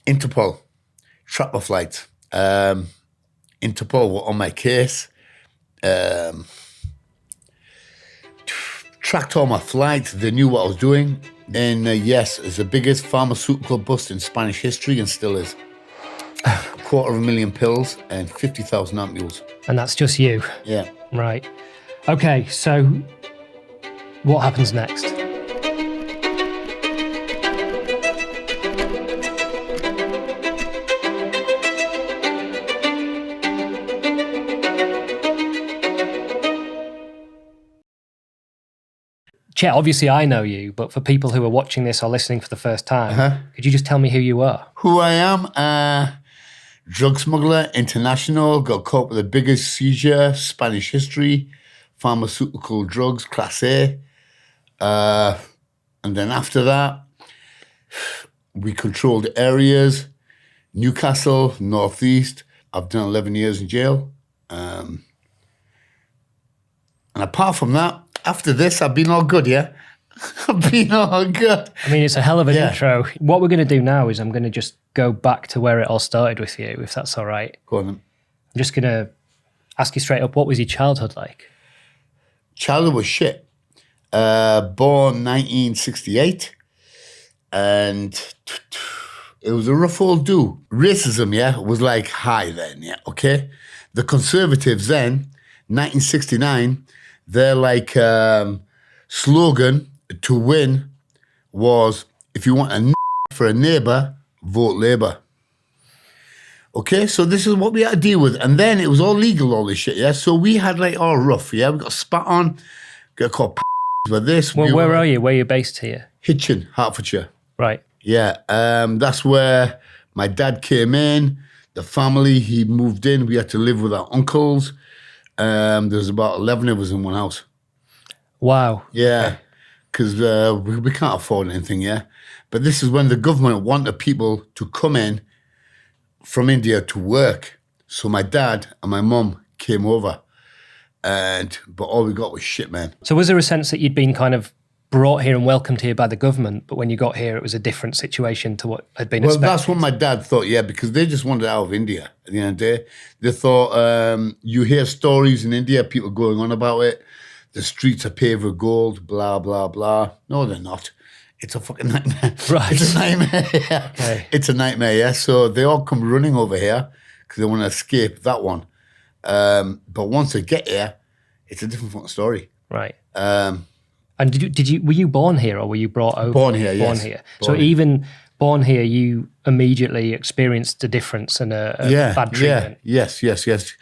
Interpol, tracked my flights. Interpol were on my case. Tracked all my flights. They knew what I was doing. And yes, it's the biggest pharmaceutical bust in Spanish history and still is. 250,000 pills and 50,000 ampules. And that's just you? Yeah. Right. Okay, so what happens next? Chet, obviously I know you, but for people who are watching this or listening for the first time, could you just tell me who you are? Who I am? Drug smuggler, international, got caught with the biggest seizure, Spanish history, pharmaceutical drugs, Class A. And then after that, we controlled areas, Newcastle, Northeast. I've done 11 years in jail. And apart from that, after this, I've been all good, yeah? I've been all good. I mean, it's a hell of an intro. What we're going to do now is I'm going to just go back to where it all started with you, if that's all right. Go on then. I'm just going to ask you straight up, what was your childhood like? Childhood was shit. Born 1968. And it was a rough old do. Racism, yeah, was like high then, yeah, okay? The Conservatives then, 1969, their like slogan to win was, if you want a for a neighbour, vote Labour. Okay, so this is what we had to deal with. And then it was all legal, all this shit, yeah? So we had like all rough, yeah? We got spat on, got caught with this. Well, where are you? Where are you based here? Hitchin, Hertfordshire. Right. Yeah, that's where my dad came in. The family, he moved in. We had to live with our uncles. There's about 11 of us in one house. Wow. Yeah, because we can't afford anything, yeah? But this is when the government wanted people to come in from India to work. So my dad and my mum came over, but all we got was shit, man. So was there a sense that you'd been kind of brought here and welcomed here by the government, but when you got here, it was a different situation to what had been expected? Well, that's what my dad thought, yeah, because they just wanted out of India at the end of the day. They thought, you hear stories in India, people going on about it. The streets are paved with gold, blah, blah, blah. No, they're not. It's a fucking nightmare. Right. It's a nightmare, yeah. Okay. It's a nightmare, yeah. So they all come running over here because they want to escape that one. But once they get here, it's a different fucking story. Right. And were you born here or were you brought over? Born here, yes. Born here. So even born here, you immediately experienced a difference and a bad treatment. Yeah. Yes.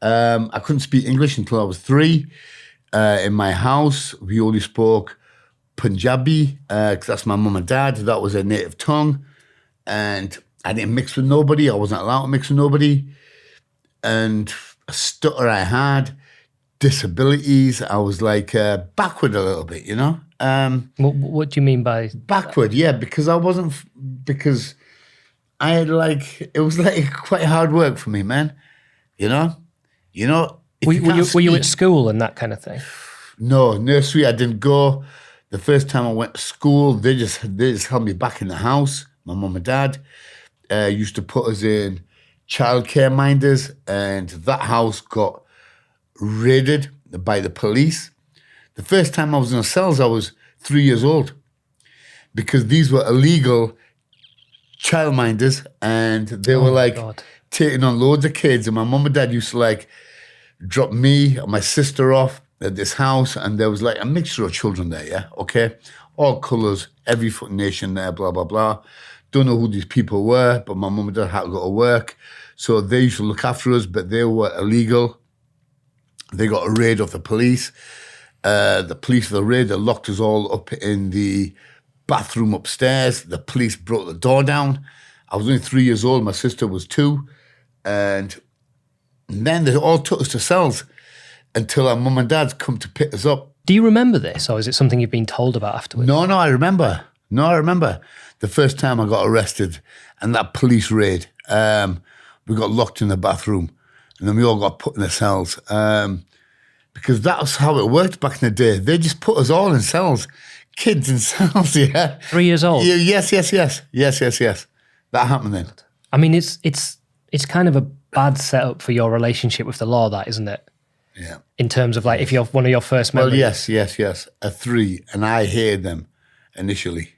I couldn't speak English until I was 3. In my house, we only spoke Punjabi, because that's my mum and dad. That was their native tongue. And I didn't mix with nobody. I wasn't allowed to mix with nobody. And a stutter I had, disabilities. I was like backward a little bit, you know? What do you mean by backward? Yeah, because because I had it was like quite hard work for me, man. You know? Were you at school and that kind of thing? No, nursery, I didn't go. The first time I went to school, they just held me back in the house. My mum and dad used to put us in childcare minders, and that house got raided by the police. The first time I was in the cells, I was 3 years old, because these were illegal childminders, and they were taking on loads of kids. And my mum and dad used to drop me and my sister off at this house, and there was a mixture of children there, yeah, okay? All colours, every fucking nation there, blah, blah, blah. Don't know who these people were, but my mum and dad had to go to work. So they used to look after us, but they were illegal. They got a raid of the police. The police of the raid, they locked us all up in the bathroom upstairs. The police broke the door down. I was only 3 years old. My sister was 2. And then they all took us to cells until our mum and dad's come to pick us up. Do you remember this, or is it something you've been told about afterwards? No, I remember. The first time I got arrested and that police raid, we got locked in the bathroom and then we all got put in the cells. Because that's how it worked back in the day. They just put us all in cells. Kids in cells, yeah. 3 years old? Yes. That happened then. I mean, it's kind of a bad setup for your relationship with the law, that, isn't it? Yeah. In terms of like, if you're one of your first Well, memories. yes. A 3, and I hated them initially.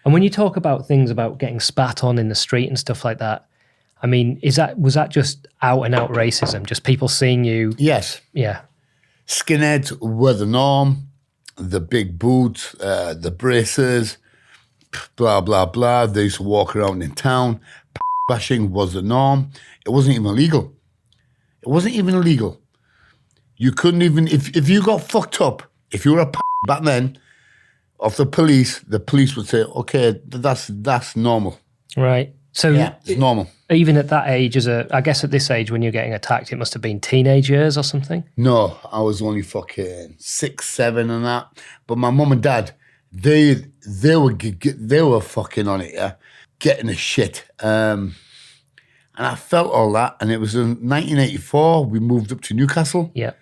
And when you talk about things about getting spat on in the street and stuff like that, I mean, was that just out and out racism? Just people seeing you? Yes. Yeah. Skinheads were the norm. The big boots, the braces, blah, blah, blah. They used to walk around in town. Bashing was the norm. It wasn't even illegal. It wasn't even illegal. You couldn't even, if you got fucked up, if you were a back then, of the police would say, okay, that's normal. Right. So yeah, it's normal. Even at that age, I guess at this age when you're getting attacked, it must have been teenage years or something? No, I was only fucking 6, 7 and that. But my mum and dad, they were fucking on it, yeah, getting the shit. And I felt all that. And it was in 1984, we moved up to Newcastle. Yeah.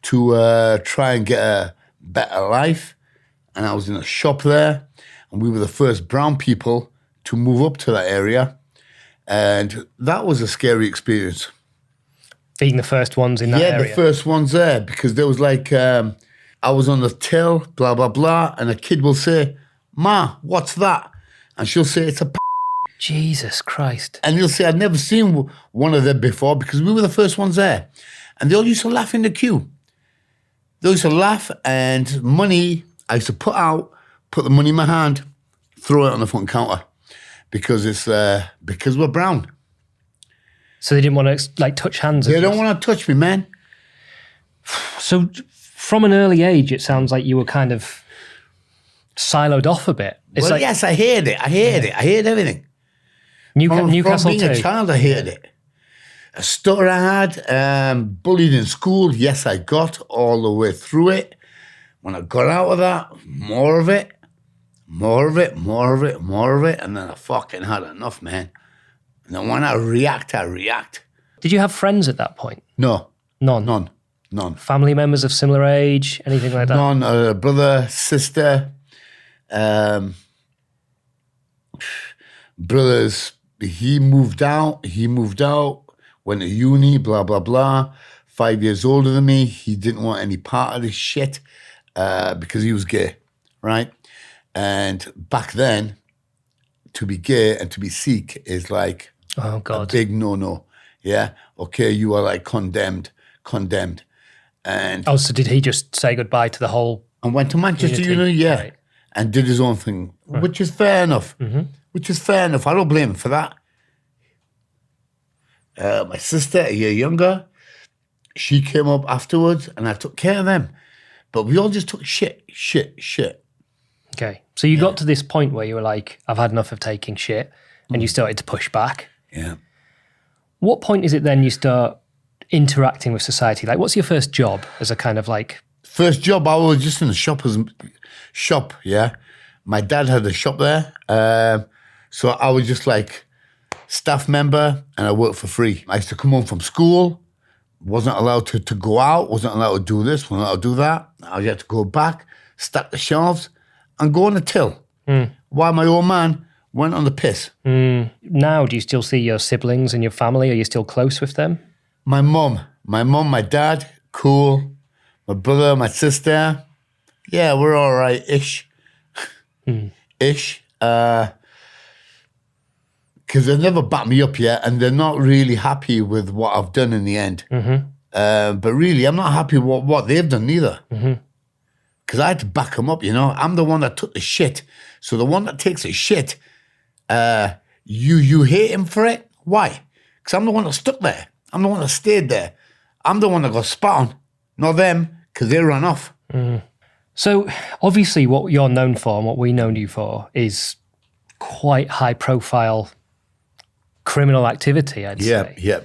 To try and get a better life. And I was in a shop there, and we were the first brown people to move up to that area. And that was a scary experience. Being the first ones in that area? Yeah, the first ones there, because there was like, I was on the till, blah, blah, blah, and a kid will say, Ma, what's that? And she'll say, it's a Jesus Christ. And he'll say, I'd never seen one of them before, because we were the first ones there. And they all used to laugh in the queue. They used to laugh, and money, I used to put the money in my hand, throw it on the front counter, because because we're brown. So they didn't want to like touch hands? They don't want to touch me, man. So from an early age, it sounds like you were kind of siloed off a bit. It's Well, yes, I hated it. I hated everything. Newcastle from being too? a child, I hated it. A stutter I had, bullied in school, yes, I got all the way through it. When I got out of that, more of it, and then I fucking had enough, man. And then when I react. Did you have friends at that point? No. None? None. Family members of similar age, anything like that? None. Brother, sister, brothers, he moved out, went to uni, blah, blah, blah. 5 years older than me. He didn't want any part of this shit because he was gay, right? And back then, to be gay and to be Sikh is like Oh, God. a big no-no, yeah? Okay, you are like condemned. And Oh, so did he just say goodbye to the whole... and went to Manchester Unity, Uni, yeah, right. and did his own thing, which is fair enough. Which is fair enough. I don't blame him for that. My sister, a year younger, she came up afterwards, and I took care of them. But we all just took shit. Okay. So you got to this point where you were like, I've had enough of taking shit, and you started to push back. Yeah. What point is it then you start interacting with society? Like, what's your first job as a kind of like... First job, I was just in the shop, yeah. My dad had a shop there. So I was just like staff member, and I worked for free. I used to come home from school, wasn't allowed to go out, wasn't allowed to do this, wasn't allowed to do that. I had to go back, stack the shelves, and go on the till. While my old man went on the piss. Now, do you still see your siblings and your family? Are you still close with them? My mum, my dad, cool. My brother, my sister, yeah, we're all right-ish. Ish. Because they never backed me up yet, and they're not really happy with what I've done in the end. But really, I'm not happy with what they've done either. Because I had to back them up, you know. I'm the one that took the shit. So the one that takes the shit, you hate him for it? Why? Because I'm the one that stuck there. I'm the one that stayed there. I'm the one that got spat on. Not them, because they ran off. So obviously what you're known for and what we know you for is quite high profile criminal activity, I'd say. Yeah.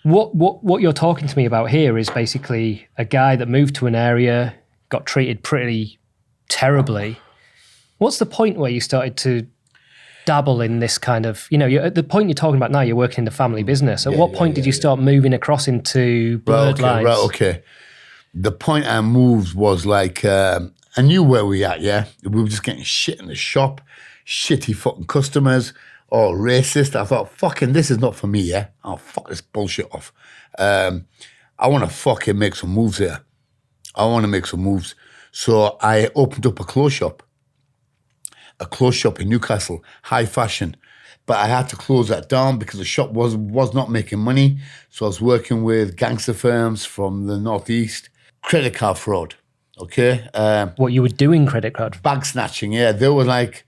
What you're talking to me about here is basically a guy that moved to an area, got treated pretty terribly. What's the point where you started to dabble in this kind of, you know, at the point you're talking about now, you're working in the family business. At what point did you start moving across into blurred lines? Okay. The point I moved was like, I knew where we at, yeah? We were just getting shit in the shop, shitty fucking customers, or racist. I thought, fucking, this is not for me, yeah? I'll fuck this bullshit off. I want to fucking make some moves here. I want to make some moves. So I opened up a clothes shop in Newcastle, high fashion. But I had to close that down because the shop was not making money. So I was working with gangster firms from the Northeast. Credit card fraud, okay? What you were doing credit card? Bag snatching, yeah. They were like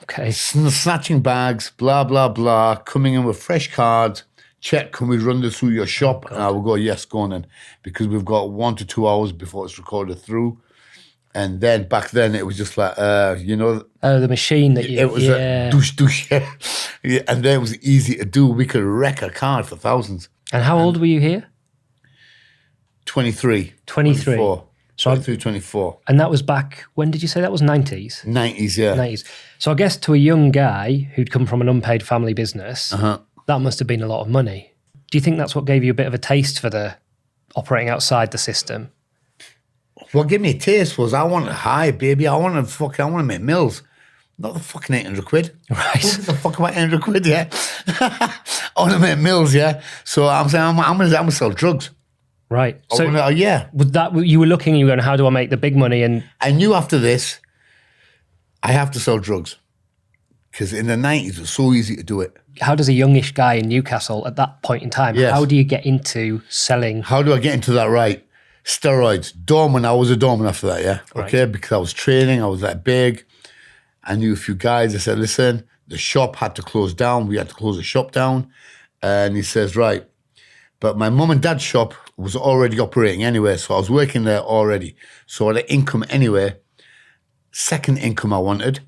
Okay. snatching bags, blah, blah, blah, coming in with fresh cards. Check, can we run this through your shop? And I would go, yes, go on then. Because we've got 1 to 2 hours before it's recorded through. And then back then it was just like, the machine that you... it was a douche, yeah. Yeah. And then it was easy to do. We could wreck a card for thousands. And how old were you here? 23. 23. 24. So 23, 24. And that was back, when did you say that was? 90s? 90s, yeah. 90s. So I guess to a young guy who'd come from an unpaid family business, that must have been a lot of money. Do you think that's what gave you a bit of a taste for the operating outside the system? What gave me a taste was I wanted high, baby. I want to make mills. Not the fucking 800 quid. Right. What the fuck about 800 quid, yeah? I want to make mills, yeah? So I'm saying I'm gonna sell drugs. Right. So yeah. with that, you were looking and you were going, how do I make the big money? And I knew after this, I have to sell drugs. Because in the 90s, it was so easy to do it. how does a youngish guy in Newcastle at that point in time, Yes. how do you get into selling? How do I get into that right? Steroids. Doorman, I was a doorman after that, yeah? Right. Okay, because I was training, I was that big. I knew a few guys. I said, listen, the shop had to close down. We had to close the shop down. And he says, right. But my mum and dad's shop was already operating anyway, so I was working there already. So I had income anyway. Second income I wanted,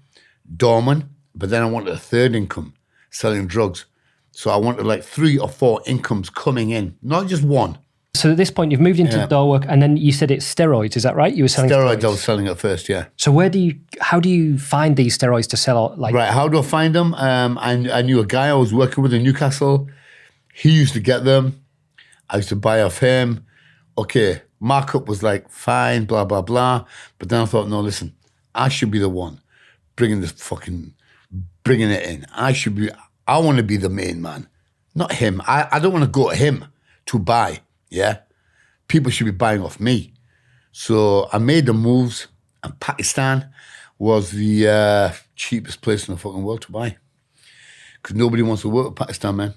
doorman, but then I wanted a third income, selling drugs. So I wanted like 3 or 4 incomes coming in, not just one. So at this point, you've moved into door work, and then you said it's steroids. Is that right? You were selling Steroids I was selling at first, yeah. So how do you find these steroids to sell? Like, Right, how do I find them? I knew a guy I was working with in Newcastle. He used to get them. I used to buy off him. Okay, markup was like fine, blah, blah, blah. But then I thought, no, listen, I should be the one bringing it in. I want to be the main man, not him. I don't want to go to him to buy, yeah? People should be buying off me. So I made the moves, and Pakistan was the cheapest place in the fucking world to buy. Because nobody wants to work with Pakistan, man.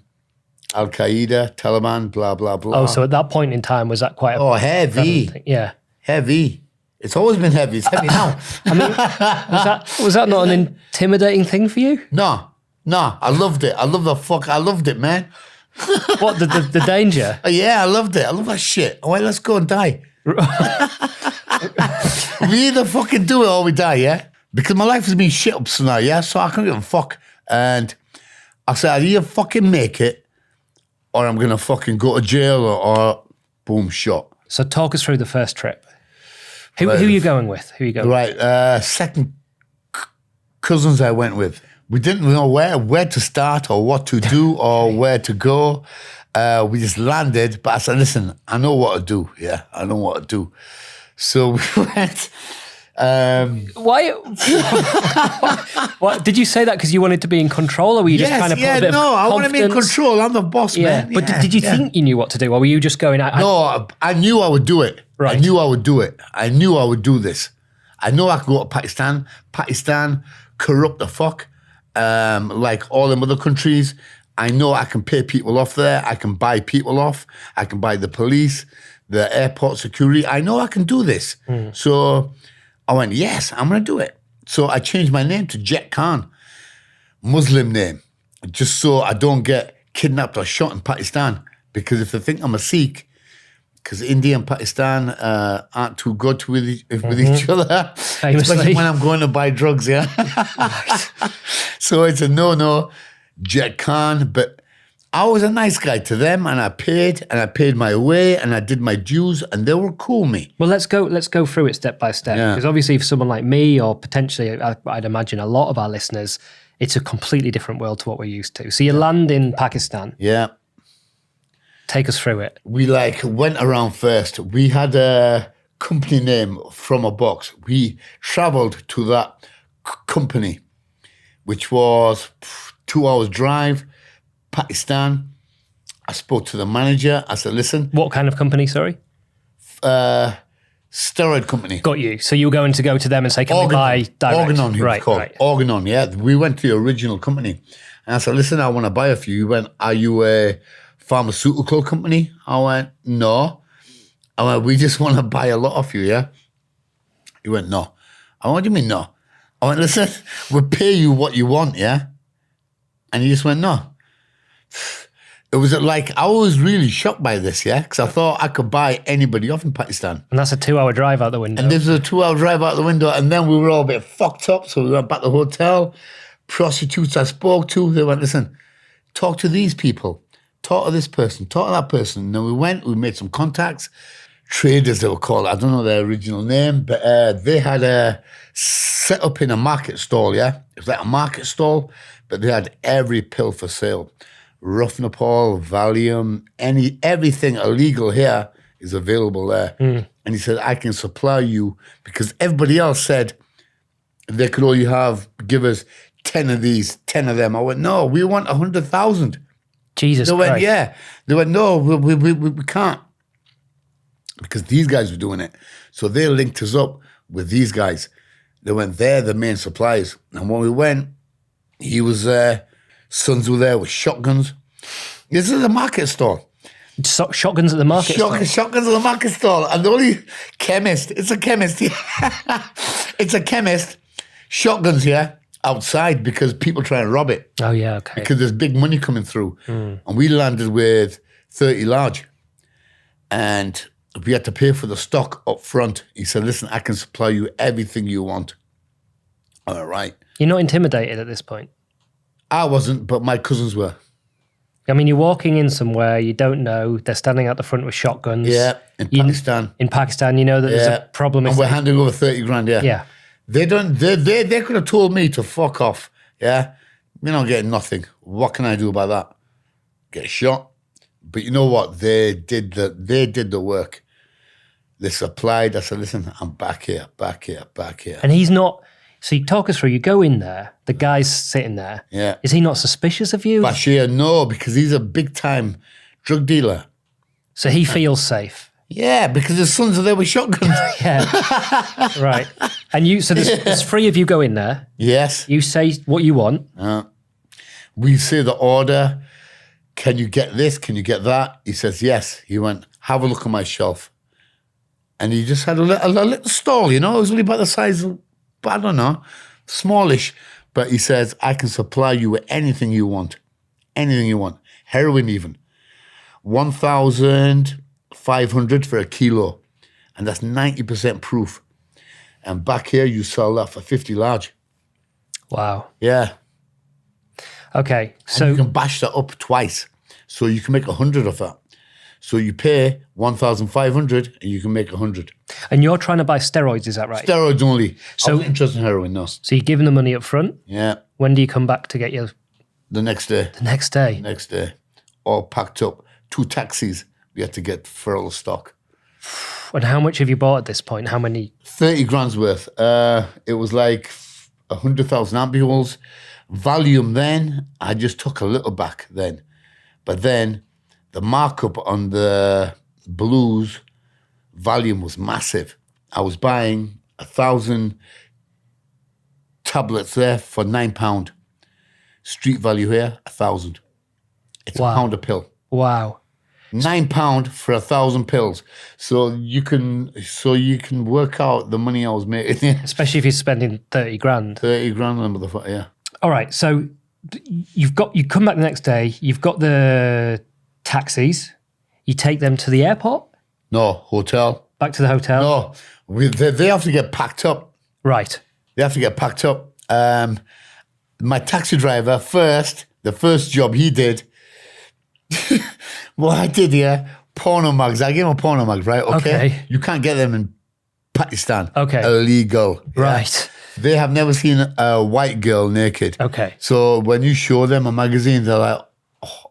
Al-Qaeda, Taliban, blah, blah, blah. oh, so at that point in time, was that quite a heavy. thing? Yeah. Heavy. It's always been heavy. It's heavy now. I mean, was that not an intimidating thing for you? No, I loved it. I loved it, man. What, the danger? Yeah, I loved it. I love that shit. All right, let's go and die. We either fucking do it or we die, yeah? Because my life has been shit up to now, yeah? So I can't give a fuck. And I said, I'd either fucking make it or I'm going to fucking go to jail or boom, shot. So talk us through the first trip. Who are you going with? Right, second cousins I went with. We didn't know where to start or what to do or where to go. We just landed, but I said, listen, I know what to do. Yeah, I know what to do. So we went. Why? What, did you say that because you wanted to be in control, or were you just kind of put a bit of I want to be in confidence? control. I'm the boss, man. But did you think you knew what to do, or were you just going? No, I knew I would do it. Right. I knew I would do it. I knew I would do this. I know I could go to Pakistan. Pakistan, corrupt the fuck, like all them other countries. I know I can pay people off there. I can buy people off. I can buy the police, the airport security. I know I can do this. So I went, yes, I'm going to do it. So I changed my name to Jet Khan, Muslim name, just so I don't get kidnapped or shot in Pakistan. Because if they think I'm a Sikh, because India and Pakistan aren't too good with each other, especially when I'm going to buy drugs, yeah? So it's a no, Jet Khan. But I was a nice guy to them, and I paid my way, and I did my dues, and they were cool with me. Well, let's go through it step by step. Because obviously, for someone like me, or potentially, I'd imagine a lot of our listeners, it's a completely different world to what we're used to. So you land in Pakistan. Yeah. Take us through it. We went around first. We had a company name from a box. We traveled to that company, which was 2 hours drive, Pakistan. I spoke to the manager. I said, listen, What kind of company, sorry? steroid company. Got you. So you were going to go to them and say, can we buy direct? Organon, he was called. Right. Organon, yeah. We went to the original company. And I said, listen, I want to buy a few. He went, are you a pharmaceutical company? I went, no. I went, we just want to buy a lot of you, yeah? He went, no. I went, what do you mean, no? I went, listen, we'll pay you what you want, yeah? And he just went, no. It was like, I was really shocked by this, yeah? Because I thought I could buy anybody off in Pakistan. And that's a 2 hour drive out the window. And this was a 2 hour drive out the window. And then we were all a bit fucked up. So we went back to the hotel. Prostitutes I spoke to, they went, listen, talk to these people. Talk to this person. Talk to that person. And then we made some contacts. Traders, they were called. I don't know their original name, but they had a set up in a market stall, yeah? It was like a market stall, but they had every pill for sale. Rufnapol, Valium, everything illegal here is available there. And he said, I can supply you, because everybody else said they could only give us 10 of these, 10 of them. I went, no, we want 100,000. Jesus They Christ. went, yeah. They went, no, we can't. Because these guys were doing it. So they linked us up with these guys. They went, they're the main suppliers. And when we went, he was there. Sons were there with shotguns. This is a market stall. Shotguns at the market stall. Shotguns at the market stall. And the only chemist, it's a chemist, yeah. It's a chemist. Shotguns here outside because people try and rob it. Oh, yeah, okay. Because there's big money coming through. And we landed with 30 large. And we had to pay for the stock up front. He said, listen, I can supply you everything you want. All right. You're not intimidated at this point? I wasn't, but my cousins were. I mean, you're walking in somewhere you don't know. They're standing out the front with shotguns. Yeah, in Pakistan. In Pakistan, you know that there's a problem. And we're handing over 30 grand, yeah. Yeah. They could have told me to fuck off, yeah? You're not getting nothing. What can I do about that? Get shot. But you know what? They did the work. They supplied. I said, listen, I'm back here. And he's not... So you talk us through, you go in there, the guy's sitting there. Yeah. Is he not suspicious of you? Bashir, no, because he's a big-time drug dealer. So he feels safe. Yeah, because his sons are there with shotguns. Yeah. Right. And so there's three of you go in there. Yes. You say what you want. We say the order. Can you get this? Can you get that? He says, yes. He went, have a look on my shelf. And he just had a little stall, you know? It was only about the size of, I don't know, smallish. But he says, I can supply you with anything you want. Anything you want. Heroin even. 1,500 for a kilo. And that's 90% proof. And back here, you sell that for 50 large. Wow. Yeah. Okay. So And you can bash that up twice. So you can make 100 of that. So you pay 1,500 and you can make 100. And you're trying to buy steroids, is that right? Steroids only. So- I wasn't interested in heroin, no. So you're giving the money up front. Yeah. When do you come back to get your... The next day. The next day? Next day. All packed up. 2 taxis we had to get for all the stock. And how much have you bought at this point? How many? 30 grand's worth. It was like 100,000 ampules. Valium then, I just took a little back then. But then the markup on the blues volume was massive. I was buying 1,000 tablets there for £9. Street value here, 1,000. It's Wow. a pound a pill. Wow. £9 for 1,000 pills. So you can work out the money I was making. Especially if you're spending 30 grand. 30 grand, motherfucker, yeah. All right. So you come back the next day. You've got the taxis. You take them to the airport? No, hotel. Back to the hotel? No, they have to get packed up. Right. They have to get packed up. My taxi driver the first job he did, what I did here, porno mags. I gave him a porno mag, right? Okay. You can't get them in Pakistan. Okay. Illegal. Yeah. Right. They have never seen a white girl naked. Okay. So when you show them a magazine, they're like,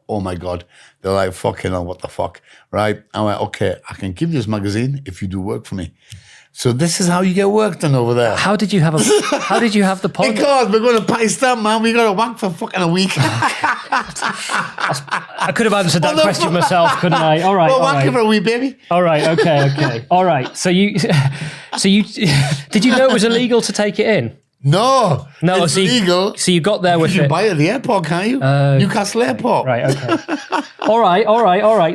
oh my God. They're like, fucking hell, what the fuck, right? I went, okay, I can give you this magazine if you do work for me. So this is how you get work done over there. How did you have the porn? Because we're going to Pakistan, man. We got to wank for fucking a week. I could have answered that question myself, couldn't I? All right. Well, all wanking right. for a wee baby. All right. Okay. All right. So you did you know it was illegal to take it in? No, it's legal. So you got there with You can it. buy it at the airport, can't you? Newcastle Airport. Right. Okay. All right.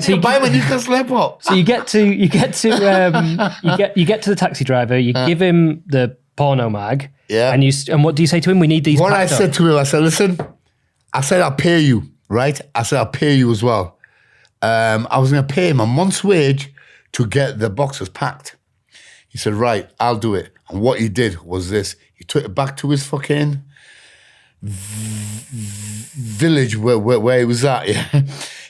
So You can buy them at Newcastle Airport. So you get to the taxi driver. You give him the porno mag. Yeah. And what do you say to him? We need these. What I packed up. said to him, I said, listen, I said, I'll pay you, right? I said, I'll pay you as well. I was going to pay him a month's wage to get the boxes packed. He said, right, I'll do it. And what he did was this. He took it back to his fucking village where he was at, yeah.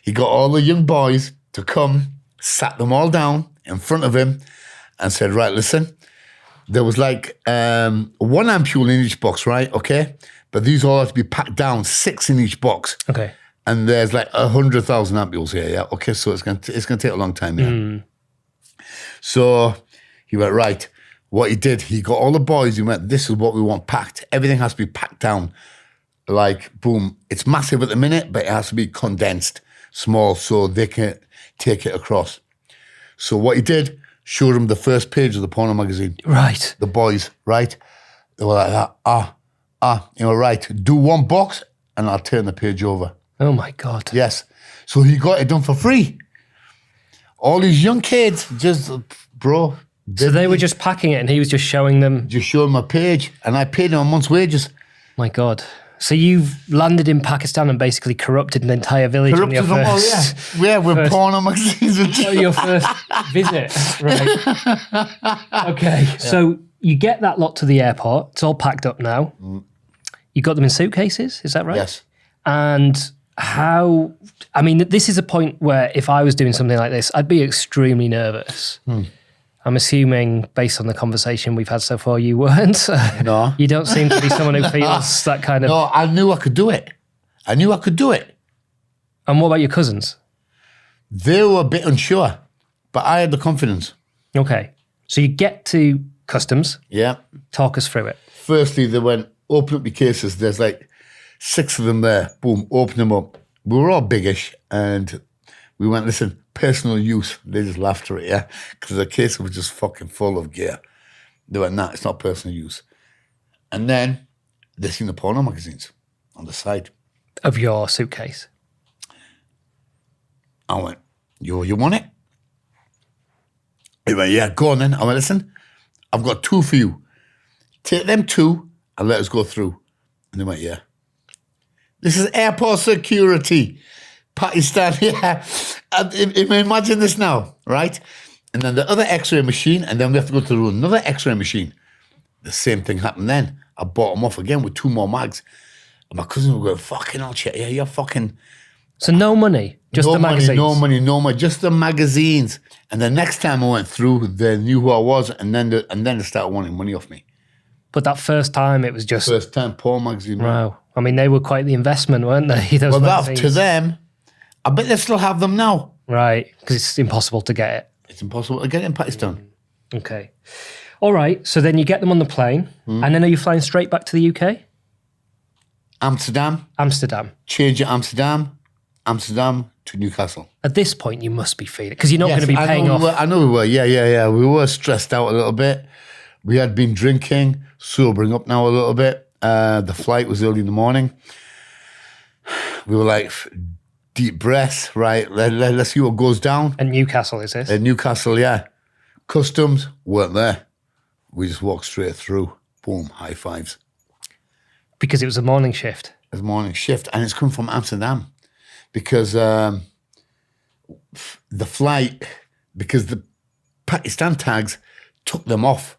He got all the young boys to come, sat them all down in front of him and said, right, listen, there was like 1 ampule in each box, right? Okay. But these all have to be packed down, 6 in each box. Okay. And there's like 100,000 ampules here, yeah. Okay, so it's gonna take a long time, yeah. So he went, right. What he did, he got all the boys, he went, this is what we want packed. Everything has to be packed down. Like, boom. It's massive at the minute, but it has to be condensed, small, so they can take it across. So what he did, showed him the first page of the porno magazine. Right. The boys, right? They were like that, you know, right, do 1 box and I'll turn the page over. Oh my God. Yes. So he got it done for free. All these young kids just, bro. So they were just packing it and he was just showing them. Just showed him a page and I paid him a month's wages. My God. So you've landed in Pakistan and basically corrupted an entire village on your Corrupted them all, first, yeah. Yeah, with porno magazines and shit. your first visit. Right. Okay. So you get that lot to the airport. It's all packed up now. You got them in suitcases, is that right? Yes. And how, I mean, this is a point where if I was doing something like this, I'd be extremely nervous. I'm assuming, based on the conversation we've had so far, you weren't. No. You don't seem to be someone who feels that kind of... No, I knew I could do it. And what about your cousins? They were a bit unsure, but I had the confidence. Okay. So you get to customs. Yeah. Talk us through it. Firstly, they went, open up your cases. There's like 6 of them there. Boom, open them up. We were all biggish and we went, listen, personal use. They just laughed at it, yeah? Because the case was just fucking full of gear. They went, nah, it's not personal use. And then they seen the porno magazines on the side. Of your suitcase. I went, you want it? He went, yeah, go on then. I went, listen, I've got 2 for you. Take them 2 and let us go through. And they went, yeah. This is airport security. Pakistan, yeah. And imagine this now, right? And then the other x-ray machine, and then we have to go to another x-ray machine. The same thing happened then. I bought them off again with 2 more mags. And my cousin would go, fucking hell, shit, yeah, you're fucking... So no money, just no the money, magazines? No money, just the magazines. And the next time I went through, they knew who I was, and then they started wanting money off me. But that first time, it was just... First time porn magazine. Wow. I mean, they were quite the investment, weren't they? Those Well, that, magazines. to them, I bet they still have them now. Right, because it's impossible to get it. It's impossible to get it in Pakistan. Okay. All right, so then you get them on the plane, and then are you flying straight back to the UK? Amsterdam. Change at Amsterdam to Newcastle. At this point, you must be feeling because you're not going to be paying off. I know we were. Yeah. We were stressed out a little bit. We had been drinking, sobering up now a little bit. The flight was early in the morning. We were like, deep breaths, right? Let's see what goes down. And Newcastle, is this? In Newcastle, yeah. Customs weren't there. We just walked straight through. Boom, high fives. Because it was a morning shift. It was a morning shift, and it's come from Amsterdam. Because the flight, because the Pakistan tags took them off.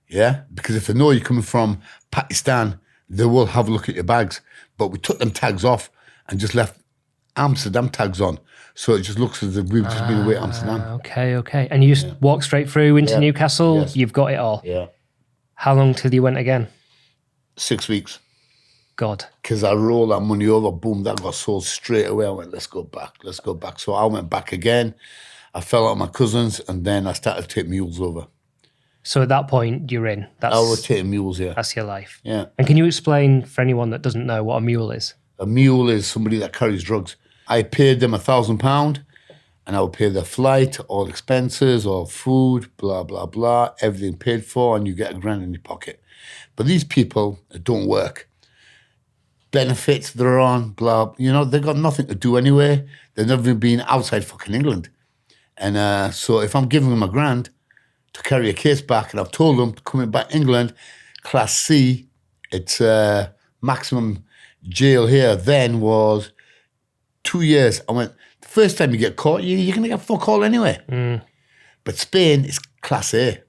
Yeah, because if they know you're coming from Pakistan, they will have a look at your bags. But we took them tags off and just left Amsterdam tags on. So it just looks as if we've just been away to Amsterdam. Okay. And you just walk straight through into Newcastle. Yes. You've got it all. Yeah. How long till you went again? 6 weeks. God. Because I rolled that money over, boom, that got sold straight away. I went, let's go back. So I went back again. I fell out with my cousins, and then I started to take mules over. So at that point, you're in. I was taking mules, yeah. That's your life. Yeah. And can you explain for anyone that doesn't know what a mule is? A mule is somebody that carries drugs. I paid them £1,000 and I would pay their flight, all expenses, all food, blah, blah, blah, everything paid for, and you get £1,000 in your pocket. But these people don't work. Benefits they're on, blah, they've got nothing to do anyway. They've never even been outside fucking England. And so if I'm giving them £1,000 to carry a case back, and I've told them coming back England, Class C, it's maximum jail here then was 2 years. I went, the first time you get caught, you're going to get fuck all anyway. But Spain is Class A.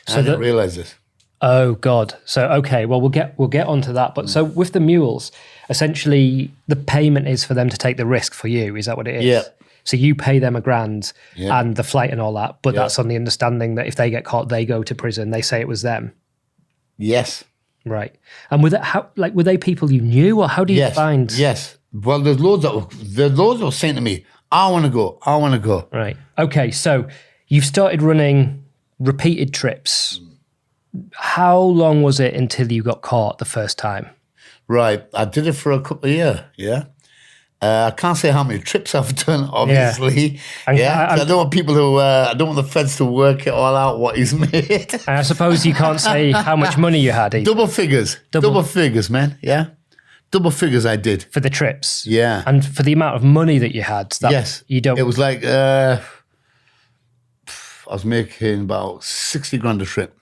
So I didn't realise this. Oh God. So okay, well we'll get onto that. But so with the mules, essentially the payment is for them to take the risk for you. Is that what it is? Yeah. So you pay them £1,000 and the flight and all that, but that's on the understanding that if they get caught, they go to prison. They say it was them. Yes. Right. And were they people you knew, or how do you find? Yes. Well, there's loads that were saying to me, I want to go. Right. Okay. So you've started running repeated trips. How long was it until you got caught the first time? Right. I did it for a couple of years. Yeah. I can't say how many trips I've done, obviously. I don't want people I don't want the feds to work it all out what he's made. And I suppose you can't say how much money you had either. Double figures, man. Yeah. Double figures I did. For the trips. Yeah. And for the amount of money that you had. Yes. You don't. It was like, I was making about 60 grand a trip.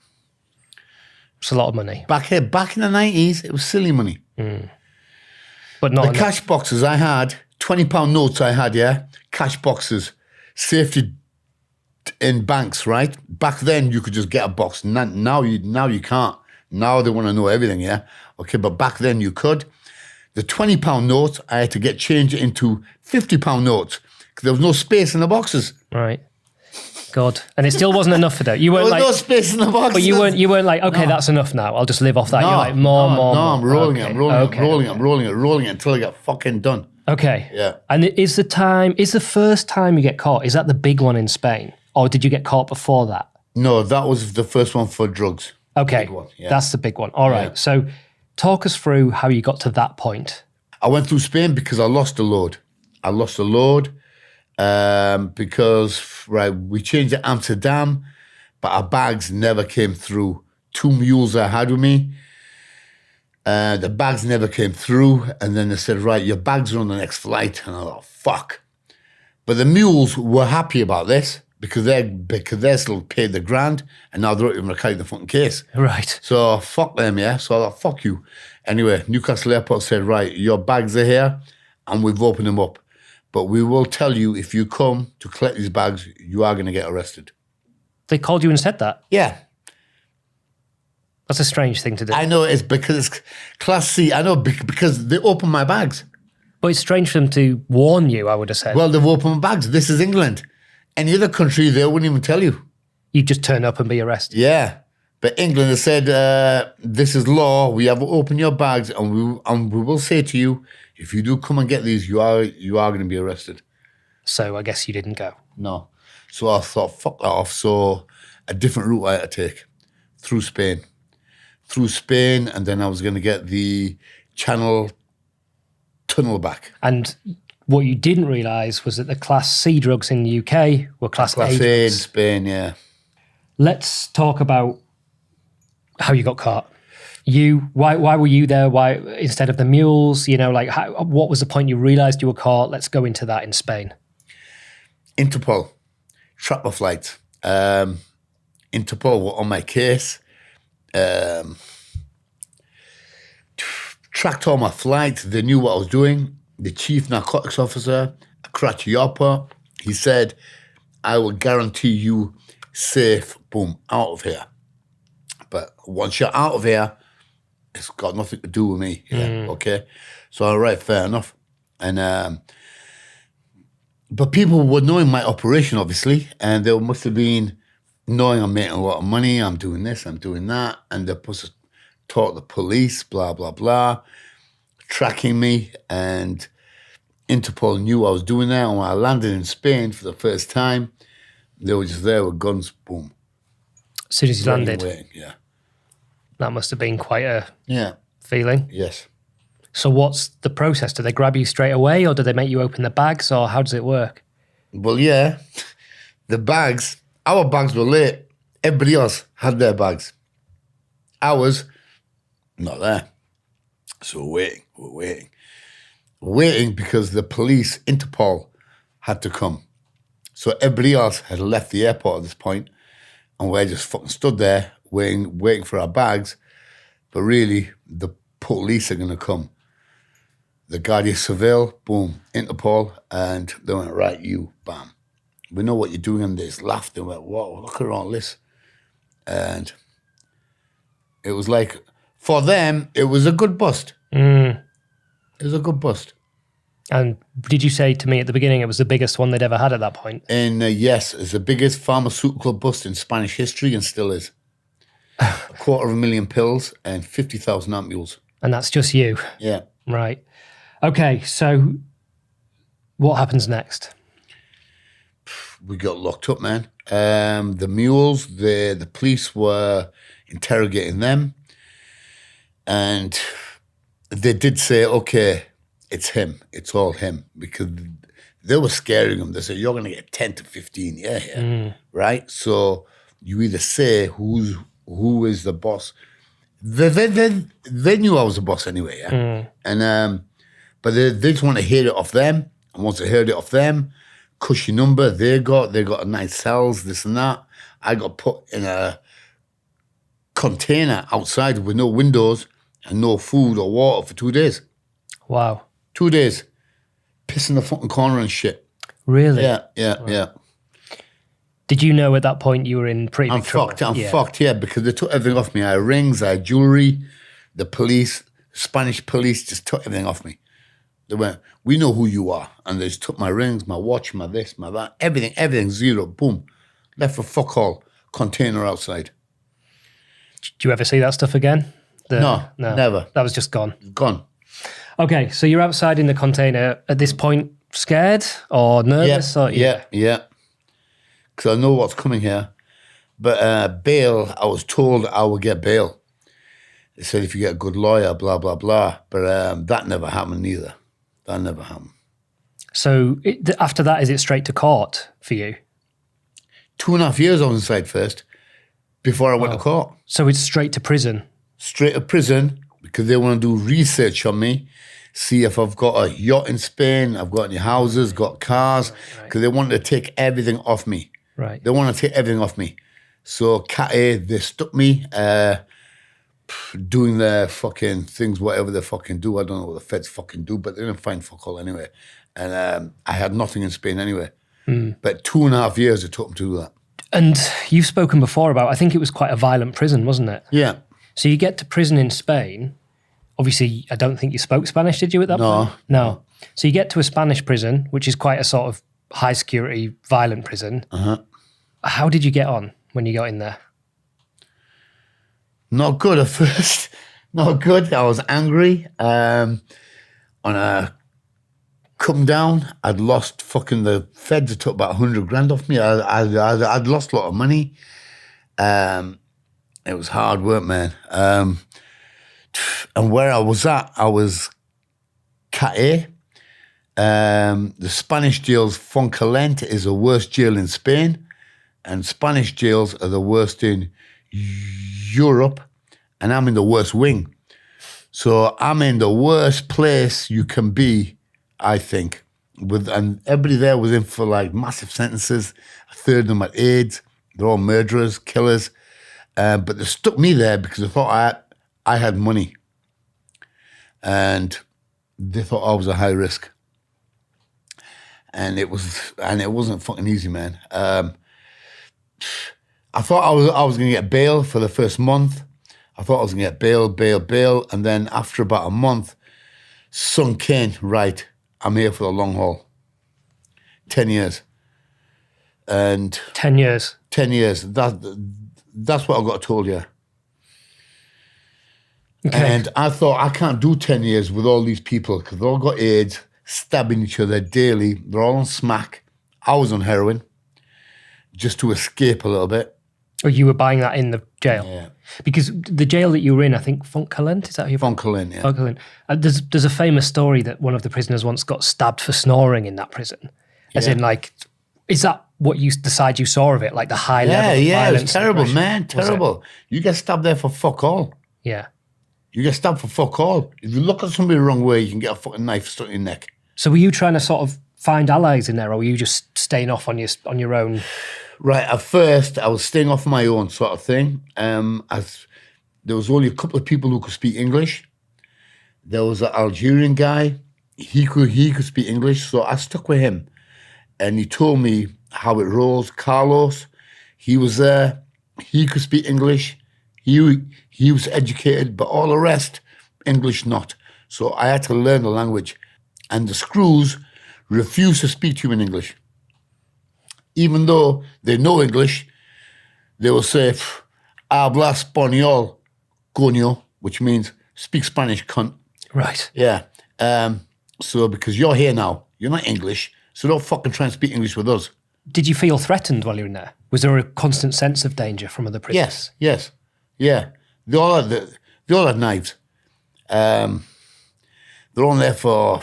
It's a lot of money. Back in the 90s, it was silly money. But not the cash boxes I had, £20 notes I had, cash boxes, safety in banks, right? Back then you could just get a box. Now you can't. Now they want to know everything, yeah? Okay, but back then you could. The £20 notes, I had to get changed into £50 notes because there was no space in the boxes. Right. God. And it still wasn't enough for that. You weren't there was no space in the boxes. But you weren't like, okay, that's enough now. I'll just live off that. You're like, more. I'm rolling it. I'm rolling it until I get fucking done. Okay. Yeah. And is the first time you get caught, is that the big one in Spain? Or did you get caught before that? No, that was the first one for drugs. Okay. Big one, yeah. That's the big one. All right. Yeah. So talk us through how you got to that point. I went through Spain because I lost a load. Because we changed to Amsterdam, but our bags never came through. 2 mules I had with me. The bags never came through, and then they said, right, your bags are on the next flight. And I thought, fuck. But the mules were happy about this because they still paid the £1,000, and now they're not even carrying the fucking case. Right. So fuck them, yeah. So I thought, fuck you. Anyway, Newcastle Airport said, right, your bags are here, and we've opened them up. But we will tell you if you come to collect these bags, you are going to get arrested. They called you and said that? Yeah. That's a strange thing to do. I know it's because it's Class C. I know because they open my bags. But it's strange for them to warn you, I would have said. Well, they've opened my bags. This is England. Any other country, they wouldn't even tell you. You just turn up and be arrested. Yeah. But England has said, this is law. We have opened your bags, and we will say to you, if you do come and get these, you are going to be arrested. So I guess you didn't go. No. So I thought, fuck that off. So a different route I had to take through Spain. And then I was going to get the Channel tunnel back. And what you didn't realise was that the Class C drugs in the UK were Class A drugs. A in Spain, yeah. Let's talk about how you got caught. Why were you there? Why instead of the mules? What was the point you realised you were caught? Let's go into that in Spain. Interpol tracked my flight. Interpol were on my case. Tracked all my flights. They knew what I was doing. The chief narcotics officer, Karachi Airport, he said, "I will guarantee you safe. Boom, out of here. But once you're out of here, it's got nothing to do with me." Yeah, okay. So, all right, fair enough. And but people were knowing my operation, obviously, and they must have been knowing I'm making a lot of money. I'm doing this, I'm doing that, and they're supposed to talk to the police, blah blah blah, tracking me. And Interpol knew I was doing that. And when I landed in Spain for the first time, they were just there with guns. Boom. As soon as you landed, Waiting, yeah. that must have been quite a Yeah, feeling. yes. So what's the process? Do they grab you straight away, or do they make you open the bags, or how does it work? Well, yeah, our bags were late. Everybody else had their bags. Ours, not there. So we're waiting. We're waiting because the police, Interpol, had to come. So everybody else had left the airport at this point, and we're just fucking stood there waiting for our bags. But really, the police are going to come. The Guardia Civil, boom, Interpol, and they went, right, you, bam. We know what you're doing, and they just laughed. They went, whoa, look at all this. And it was like, for them, it was a good bust. It was a good bust. And did you say to me at the beginning it was the biggest one they'd ever had at that point? And yes, it's the biggest pharmaceutical bust in Spanish history and still is. 250,000 pills and 50,000 ampules. And that's just you? Yeah. Right. Okay, so what happens next? We got locked up, man. The mules, the police were interrogating them. And they did say, okay, it's him. It's all him. Because they were scaring him. They said, you're going to get 10 to 15 here. Right? So you either say who is the boss. They knew I was the boss anyway, yeah? And but they just want to hear it off them. And once they heard it off them, cushy number they got a nice cells, this and that. I got put in a container outside with no windows and no food or water for 2 days. Wow. 2 days. Piss in the fucking corner and shit. Really? Yeah. Did you know at that point you were in pretty big trouble? I'm fucked, yeah, because they took everything off me. I had rings, I had jewelry. The police, Spanish police just took everything off me. They went, we know who you are. And they just took my rings, my watch, my this, my that, everything, zero, boom. Left for fuck all, container outside. Do you ever see that stuff again? No, never. That was just gone. Gone. Okay, so you're outside in the container at this point, scared or nervous? Yeah. Because I know what's coming here. But bail, I was told I would get bail. They said if you get a good lawyer, blah, blah, blah. But that never happened either. That never happened. So after that, is it straight to court for you? 2.5 years I was inside first before I went to court. So it's straight to prison? Straight to prison because they want to do research on me, see if I've got a yacht in Spain, I've got any houses, got cars, because they wanted to take everything off me. Right. They want to take everything off me. So Cat A, they stuck me doing their fucking things, whatever they fucking do. I don't know what the feds fucking do, but they didn't find fuck all anyway. And I had nothing in Spain anyway. But 2.5 years it took them to do that. And you've spoken before about, I think it was quite a violent prison, wasn't it? Yeah. So you get to prison in Spain. Obviously, I don't think you spoke Spanish, did you, at that point? No. So you get to a Spanish prison, which is quite a sort of high security, violent prison. How did you get on when you got in there? Not good at first. Not good. I was angry. On a come down, I'd lost fucking the feds had took about 100 grand off me. I'd lost a lot of money. It was hard work, man. And where I was at, I was Cat A. The Spanish jails, Foncalent is the worst jail in Spain. And Spanish jails are the worst in Europe. And I'm in the worst wing. So I'm in the worst place you can be, I think. And everybody there was in for like massive sentences. A third of them had AIDS. They're all murderers, killers. But they stuck me there because they thought I had money. And they thought I was a high risk. And it wasn't fucking easy, man. I thought I was going to get bail for the first month. I thought I was going to get bail. And then after about a month, sunk in, right, I'm here for the long haul. 10 years. And 10 years? 10 years. That's what I got told, yeah. Okay. And I thought, I can't do 10 years with all these people because they all got AIDS, stabbing each other daily. They're all on smack. I was on heroin just to escape a little bit. Or you were buying that in the jail? Yeah. Because the jail that you were in, I think Funkerland, is that who you're Funkerland, yeah. Funkerland. There's a famous story that one of the prisoners once got stabbed for snoring in that prison. As in, like, is that what the side you saw of it? Like the high level of Yeah, it violence? was terrible, and aggression? man, terrible. You get stabbed there for fuck all. Yeah. You get stabbed for fuck all. If you look at somebody the wrong way, you can get a fucking knife stuck in your neck. So were you trying to sort of find allies in there, or were you just staying off on your own? Right, at first, I was staying off my own sort of thing. As there was only a couple of people who could speak English. There was an Algerian guy. He could speak English, so I stuck with him. And he told me how it rolls. Carlos, he was there. He could speak English. He was educated, but all the rest, English not. So I had to learn the language. And the screws refused to speak to you in English. Even though they know English, they will say, habla español, coño, which means speak Spanish, cunt. Right. Yeah. So because you're here now, you're not English, so don't fucking try and speak English with us. Did you feel threatened while you were in there? Was there a constant sense of danger from other prisoners? Yes. Yeah. They all had knives. They're on there for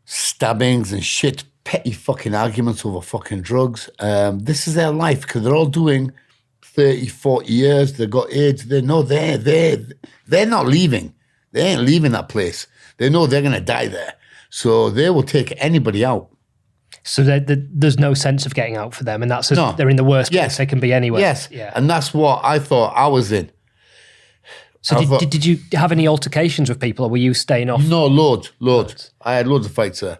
stabbings and shit, petty fucking arguments over fucking drugs. This is their life because they're all doing 30, 40 years. They've got AIDS. They're not leaving. They ain't leaving that place. They know they're going to die there. So they will take anybody out. So there's no sense of getting out for them, and they're in the worst place they can be anywhere. Yes, yeah. And that's what I thought I was in. So did you have any altercations with people, or were you staying off? No, loads. I had loads of fights there.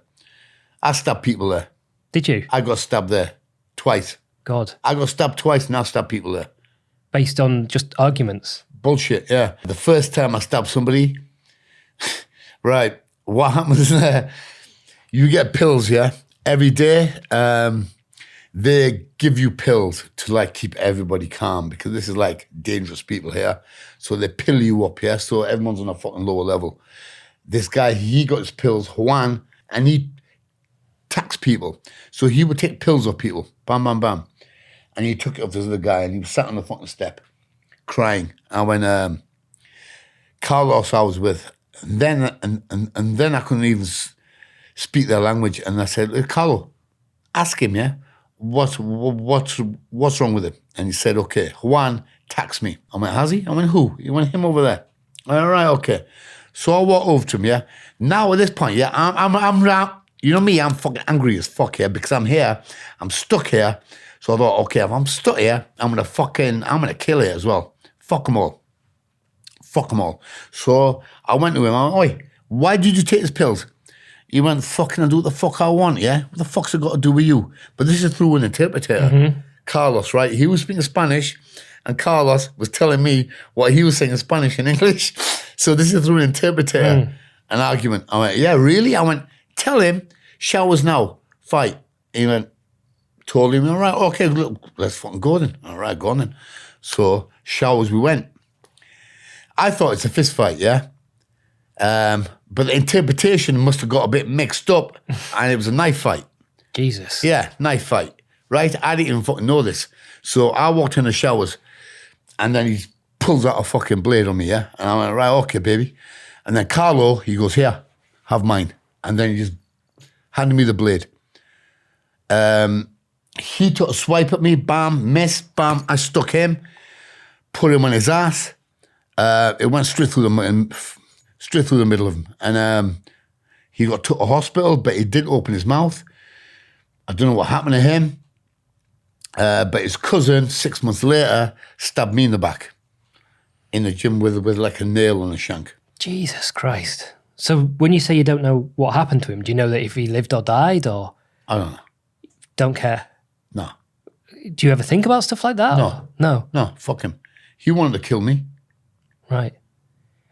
I stabbed people there. Did you? I got stabbed there twice. God. I got stabbed twice and I stabbed people there. Based on just arguments? Bullshit, yeah. The first time I stabbed somebody, right, what happens there, you get pills, yeah? Every day, they give you pills to like keep everybody calm because this is like dangerous people here. So they pill you up, yeah? So everyone's on a fucking lower level. This guy, he got his pills, Juan, and he taxed people. So he would take pills off people, bam, bam, bam. And he took it off this other guy and he was sat on the fucking step crying. And when Carlos I was with, and then I couldn't even speak their language. And I said, hey, Carlo, ask him, yeah, what's wrong with him? And he said, okay, Juan taxed me. I went, has he? I went, who? He went, him over there. All right, okay. So I walked over to him, yeah. Now at this point, yeah, I'm you know me, I'm fucking angry as fuck here because I'm here, I'm stuck here. So I thought, okay, if I'm stuck here, I'm gonna kill here as well. Fuck them all. So I went to him, I went, oi, why did you take these pills? He went, fucking, I do what the fuck I want, yeah? What the fuck's it got to do with you? But this is through an interpreter. Mm-hmm. Carlos, right? He was speaking Spanish, and Carlos was telling me what he was saying in Spanish and English. So this is through an interpreter, an argument. I went, yeah, really? I went, tell him, showers now, fight. He went, told him, all right, okay, look, let's fucking go then. All right, go on then. So showers we went. I thought it's a fist fight, yeah? But the interpretation must have got a bit mixed up and it was a knife fight. Jesus. Yeah, knife fight, right? I didn't even fucking know this. So I walked in the showers and then he pulls out a fucking blade on me, yeah? And I went, right, okay, baby. And then Carlo, he goes, here, have mine. And then he just handed me the blade. He took a swipe at me, bam, missed, bam. I stuck him, put him on his ass. It went straight through the middle of him. And he got took to hospital, but he didn't open his mouth. I don't know what happened to him. But his cousin, 6 months later, stabbed me in the back in the gym with like a nail on a shank. Jesus Christ. So when you say you don't know what happened to him, do you know that if he lived or died, or? I don't know. Don't care? No. Do you ever think about stuff like that? No. No, fuck him. He wanted to kill me. Right.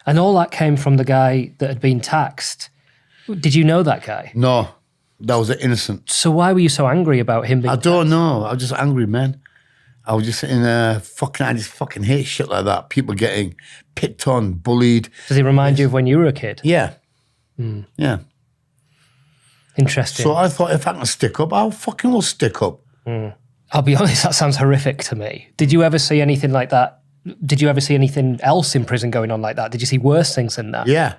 And all that came from the guy that had been taxed. Did you know that guy? No, that was an innocent. So why were you so angry about him being I don't know. I was just angry, man. I was just in I just fucking hate shit like that. People getting picked on, bullied. Does it remind you of when you were a kid? Yeah. Yeah. Interesting. So I thought if I can stick up, I fucking will stick up. I'll be honest, that sounds horrific to me. Did you ever see anything like that? Did you ever see anything else in prison going on like that? Did you see worse things than that? Yeah.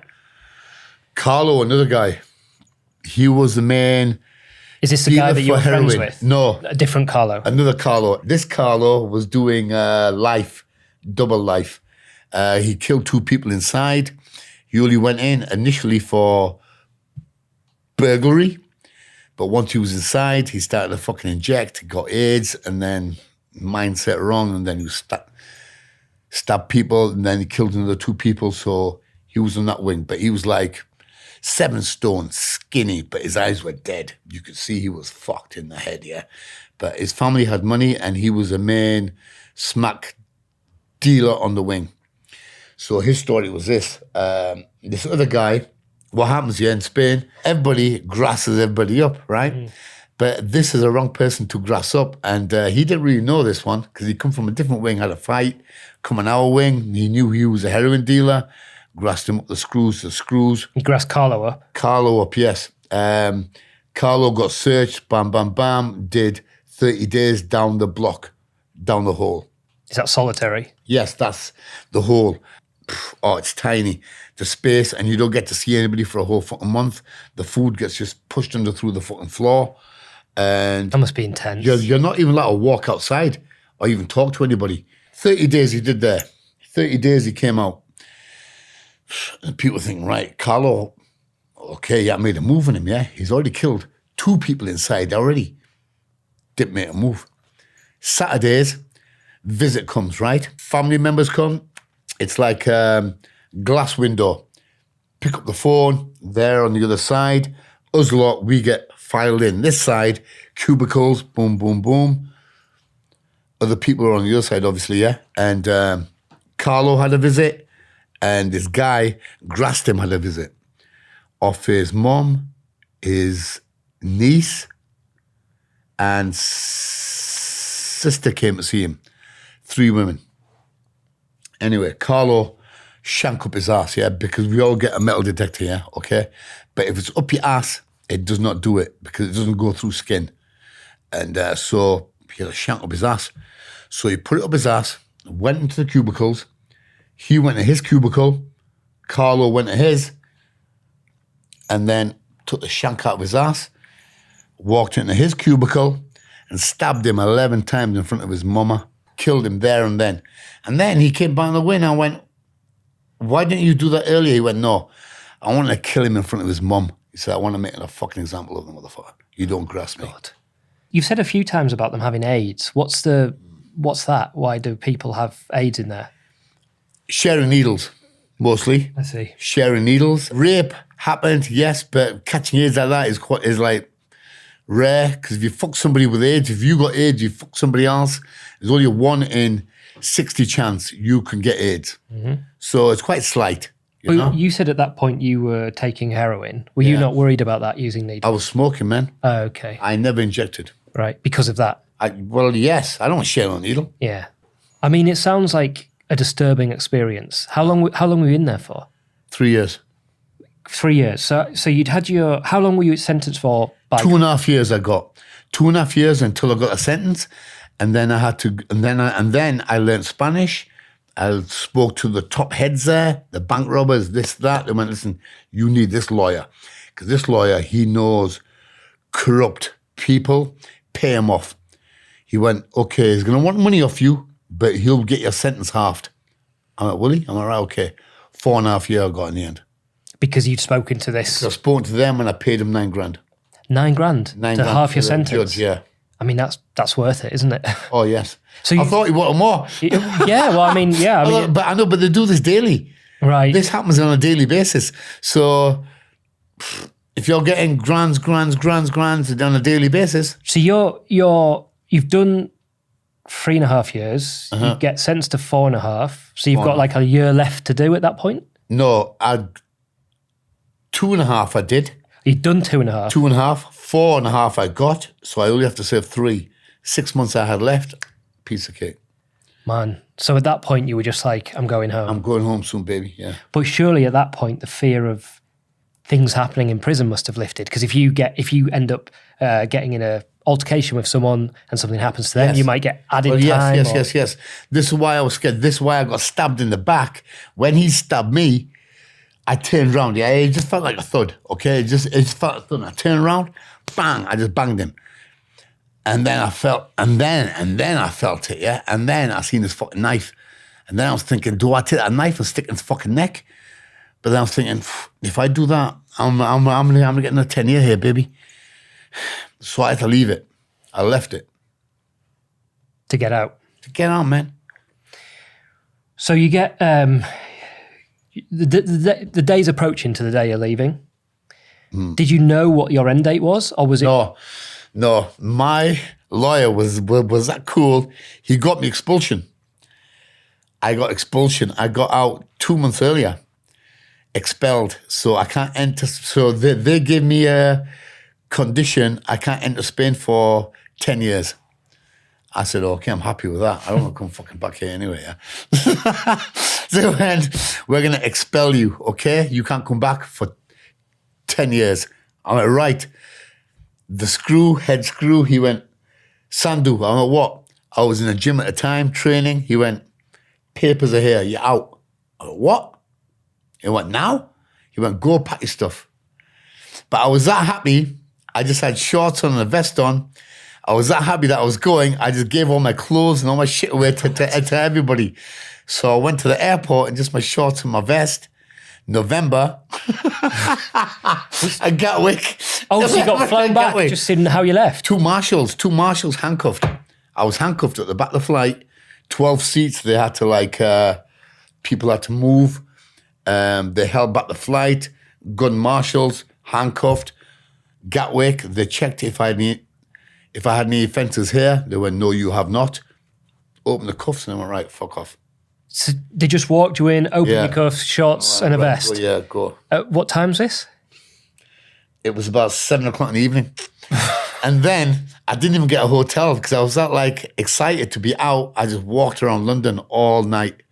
Carlo, another guy, he was the main. Is this the guy that you were friends with? No. A different Carlo? Another Carlo. This Carlo was doing life, double life. He killed 2 people inside. He only went in initially for burglary. But once he was inside, he started to fucking inject, got AIDS, and then mindset wrong, and then he stabbed people, and then he killed another 2 people. So he was on that wing. But he was like 7 stone, skinny, but his eyes were dead. You could see he was fucked in the head, yeah. But his family had money, and he was a main smack dealer on the wing. So his story was this. This other guy, what happens here in Spain, everybody grasses everybody up, right? Mm. But this is a wrong person to grass up. And he didn't really know this one because he come from a different wing, had a fight, come on our wing. He knew he was a heroin dealer, grassed him up the screws. He grassed Carlo up? Carlo up, yes. Carlo got searched, bam, bam, bam, did 30 days down the block, down the hole. Is that solitary? Yes, that's the hole. Oh, it's tiny. The space, and you don't get to see anybody for a whole fucking month. The food gets just pushed under through the fucking floor. And that must be intense. You're not even allowed to walk outside or even talk to anybody. 30 days he did there. 30 days he came out. And people think, right, Carlo, okay, yeah, I made a move on him, yeah? He's already killed 2 people inside already. Didn't make a move. Saturdays, visit comes, right? Family members come. It's like glass window. Pick up the phone, there on the other side. Us lot, we get filed in. This side, cubicles, boom, boom, boom. Other people are on the other side, obviously, yeah? And Carlo had a visit, and this guy, grassed him, had a visit. Of his mom, his niece, and sister came to see him. 3 women. Anyway, Carlo shank up his ass, yeah, because we all get a metal detector, yeah, okay? But if it's up your ass, it does not do it because it doesn't go through skin. And so he had a shank up his ass. So he put it up his ass, went into the cubicles. He went to his cubicle. Carlo went to his, and then took the shank out of his ass, walked into his cubicle, and stabbed him 11 times in front of his mama. Killed him there and then. And then he came back on the wing. I went, why didn't you do that earlier? He went, no, I want to kill him in front of his mum. He said, I want to make a fucking example of the motherfucker. You don't grasp me. God. You've said a few times about them having AIDS. What's that? Why do people have AIDS in there? Sharing needles, mostly. I see. Sharing needles. Rape happened, yes, but catching AIDS like that is like rare, because if you fuck somebody with AIDS, if you got AIDS, you fuck somebody else, there's only a 1 in 60 chance you can get AIDS. Mm-hmm. So it's quite slight. You know? You said at that point you were taking heroin. Were you not worried about that using needles? I was smoking, man. Oh, okay. I never injected. Right, because of that? Well, yes. I don't share a needle. Yeah. I mean, it sounds like a disturbing experience. How long were you in there for? 3 years. 3 years. So you'd had how long were you sentenced for? 2.5 years I got. 2.5 years until I got a sentence. And then I had to, and then I learned Spanish. I spoke to the top heads there, the bank robbers, this, that. They went, listen, you need this lawyer. Because this lawyer, he knows corrupt people, pay him off. He went, okay, he's going to want money off you, but he'll get your sentence halved. I'm like, will he? I'm like, right, okay. 4.5 years I got in the end. Because you'd spoken to this? I spoke to them and I paid them $9,000. $9,000 to half your sentence? Judge, yeah. I mean, that's worth it, isn't it? Oh, yes. So I thought he wanted more. Yeah, well, I mean, yeah. But they do this daily. Right. This happens on a daily basis. So if you're getting grands on a daily basis. So you've done 3.5 years. You get sentenced to 4.5. So you've got like a year left to do at that point? No, 2.5 I did. You'd done 2.5? 2.5. 4.5 I got, so I only have to serve 3. 6 months I had left, piece of cake. Man, so at that point you were just like, I'm going home. I'm going home soon, baby, yeah. But surely at that point the fear of things happening in prison must have lifted, because if you end up getting in a altercation with someone and something happens to them, Yes. you might get added Well, time. yes. This is why I was scared. This is why I got stabbed in the back. When he stabbed me, I turned around. Yeah, it just felt like a thud. Okay, it just felt like a thud. I turned around, bang! I just banged him, and then I felt, and then I felt it. Yeah, and then I seen this fucking knife, and then I was thinking, do I take that knife and stick it in his fucking neck? But then I was thinking, if I do that, I'm gonna get another 10 year here, baby. So I had to leave it. I left it To get out. to get out, man. So you get the day's approaching to the day you're leaving. Did you know what your end date was, or was it? No. My lawyer was that cool. He got me expulsion. I got expulsion. I got out 2 months earlier, expelled. So I can't enter. So they gave me a condition. I can't enter Spain for 10 years. I said, okay, I'm happy with that. I don't want to come fucking back here anyway. Yeah? So we're going to expel you, okay? You can't come back for 10 years. I'm like, right. The head screw, he went, Sandu. I'm like, what? I was in a gym at the time, training. He went, papers are here, you're out. I went, what? He went, now? He went, go pack your stuff. But I was that happy. I just had shorts on and a vest on. I was that happy that I was going. I just gave all my clothes and all my shit away to everybody. So I went to the airport in just my shorts and my vest. November. I Gatwick. Oh, so you got flown back just seeing how you left? Two marshals handcuffed. I was handcuffed at the back of the flight. 12 seats. They had to people had to move. They held back the flight. Gun marshals, handcuffed. Gatwick. They checked if I had any offences here. They went, no, you have not. Opened the cuffs and I went, right, fuck off. So they just walked you in, opened your cuffs, shorts and a vest. Go. What time's this? It was about 7 o'clock in the evening. And then I didn't even get a hotel because I was that excited to be out. I just walked around London all night,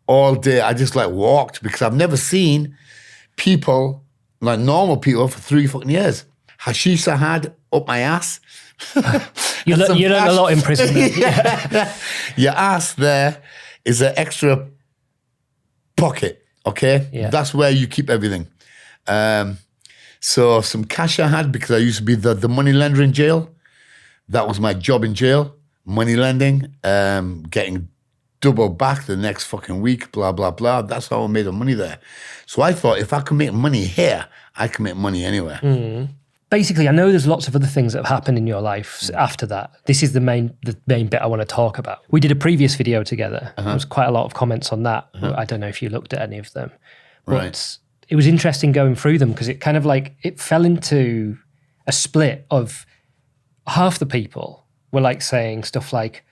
all day. I just walked because I've never seen people like normal people for 3 fucking years. Hashish I had up my ass. You learned a lot in prison. Yeah. Your ass there is an extra pocket, okay? Yeah. That's where you keep everything. So some cash I had because I used to be the money lender in jail. That was my job in jail, money lending, getting double back the next fucking week, blah, blah, blah. That's how I made the money there. So I thought if I can make money here, I can make money anywhere. Mm. Basically, I know there's lots of other things that have happened in your life after that. This is the main bit I want to talk about. We did a previous video together. There was quite a lot of comments on that. I don't know if you looked at any of them. But Right. it was interesting going through them because it kind of it fell into a split of half the people were saying stuff like,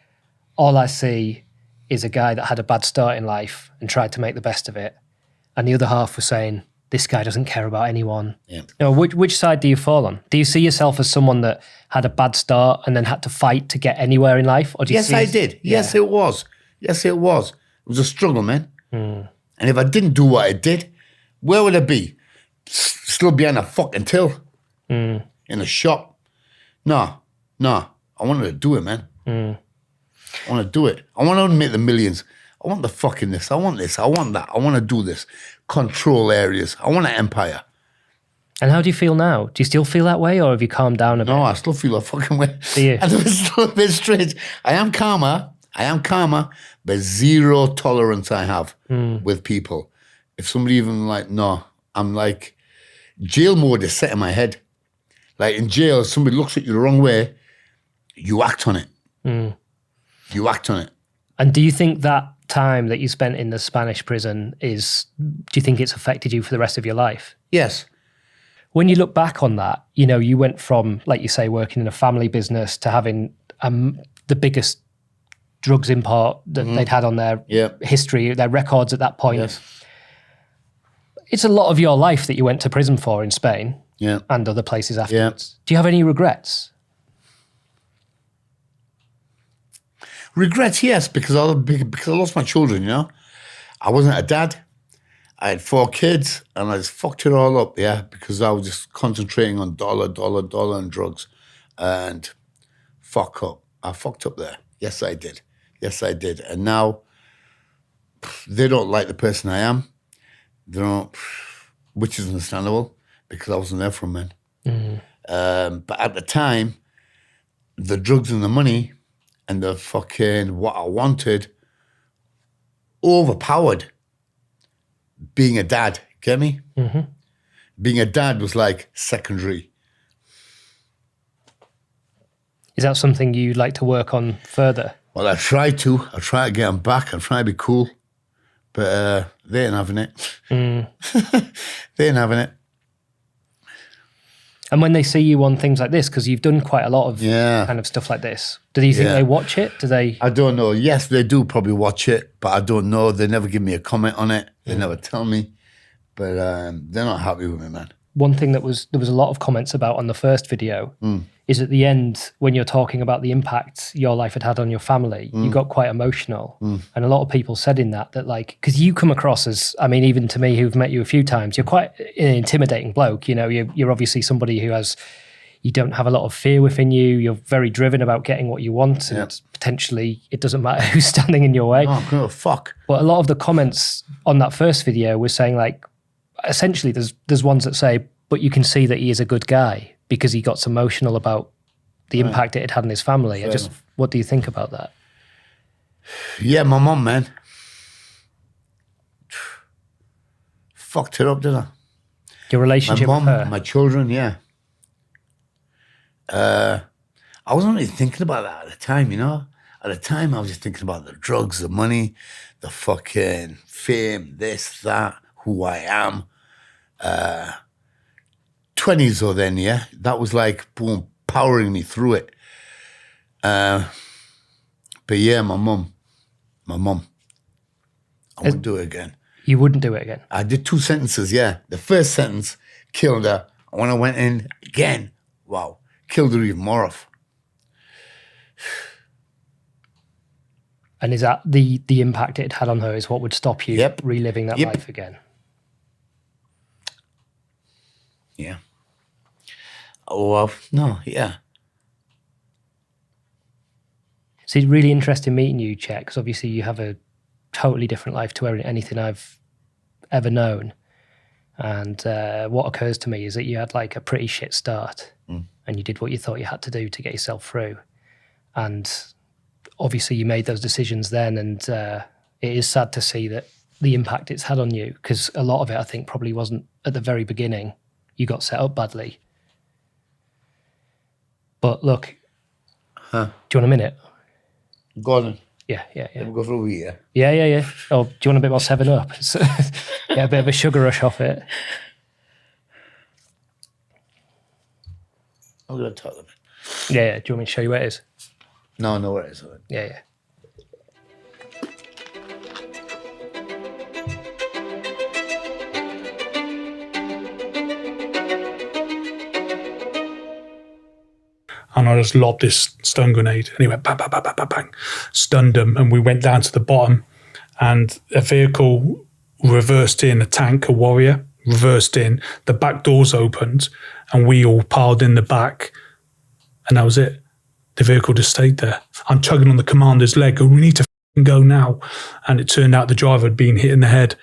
all I see is a guy that had a bad start in life and tried to make the best of it. And the other half were saying, this guy doesn't care about anyone. Yeah. Which side do you fall on? Do you see yourself as someone that had a bad start and then had to fight to get anywhere in life? Or do you Yes, I did. Yeah. Yes, it was. Yes, it was. It was a struggle, man. And if I didn't do what I did, where would I be? Still behind a fucking till in a shop. No. I wanted to do it, man. I want to do it. I want to make the millions. I want the fucking this. I want this. I want that. I want to do this. Control areas. I want an empire. And how do you feel now? Do you still feel that way or have you calmed down a bit? No, I still feel that fucking way. Do you? And it's still a bit strange. I am calmer, but zero tolerance I have with people. If somebody even I'm jail mode is set in my head. Like in jail, if somebody looks at you the wrong way, you act on it. You act on it. And do you think that time that you spent in the Spanish prison do you think it's affected you for the rest of your life? Yes. When you look back on that, you went from, like you say, working in a family business to having the biggest drugs import that they'd had on their history, their records at that point. Yes. It's a lot of your life that you went to prison for in Spain and other places afterwards. Do you have any regrets? Regrets, yes, because I lost my children, I wasn't a dad. I had 4 kids and I just fucked it all up, because I was just concentrating on dollar and drugs. And fuck up. I fucked up there. Yes, I did. Yes, I did. And now they don't like the person I am. They don't, which is understandable because I wasn't there for men. But at the time, the drugs and the money and the fucking what I wanted overpowered being a dad. Get me? Being a dad was like secondary. Is that something you'd like to work on further? Well, I tried to. I tried to get them back. I tried to be cool. But they ain't having it. They ain't having it. And when they see you on things like this, because you've done quite a lot of kind of stuff like this, do you think they watch it? Do they? I don't know. Yes, they do probably watch it, but I don't know. They never give me a comment on it. They never tell me. But they're not happy with me, man. One thing there was a lot of comments about on the first video is at the end, when you're talking about the impact your life had on your family, you got quite emotional. And a lot of people said in that like, because you come across as, I mean, even to me who've met you a few times, you're quite an intimidating bloke. You know, you're obviously somebody who you don't have a lot of fear within you. You're very driven about getting what you want, and potentially it doesn't matter who's standing in your way. Oh, fuck. But a lot of the comments on that first video were saying like, essentially there's ones that say, but you can see that he is a good guy because he got emotional about the impact it had on his family. What do you think about that? Yeah, my mum, man. Fucked it up, didn't I? Your relationship with her? My children, yeah. I wasn't really thinking about that at the time, you know? At the time, I was just thinking about the drugs, the money, the fucking fame, this, that, who I am. 20s or then, yeah? That was like, boom, powering me through it. But yeah, my mum. I wouldn't do it again. You wouldn't do it again? I did 2 sentences, yeah. The first sentence killed her. When I went in again, wow, killed her even more off. And is that the impact it had on her is what would stop you reliving that life again? Yeah. Oh, well, no, yeah. So it's really interesting meeting you, Chet, because obviously you have a totally different life to anything I've ever known. And what occurs to me is that you had like a pretty shit start and you did what you thought you had to do to get yourself through. And obviously you made those decisions then, and it is sad to see that the impact it's had on you, because a lot of it I think probably wasn't at the very beginning. You got set up badly. But look, do you want a minute? Go on then. Yeah. We'll go through here. Yeah. Oh, do you want a bit more 7-Up? Get a bit of a sugar rush off it. I'm going to talk a bit. Yeah. Do you want me to show you where it is? No, I know where it is. Yeah. And I just lobbed this stun grenade, and he went bang, bang, bang, bang, bang, bang, stunned him, and we went down to the bottom, and a vehicle reversed in, a tank, a warrior, reversed in, the back doors opened, and we all piled in the back, and that was it. The vehicle just stayed there. I'm chugging on the commander's leg, going, we need to go now. And it turned out the driver had been hit in the head.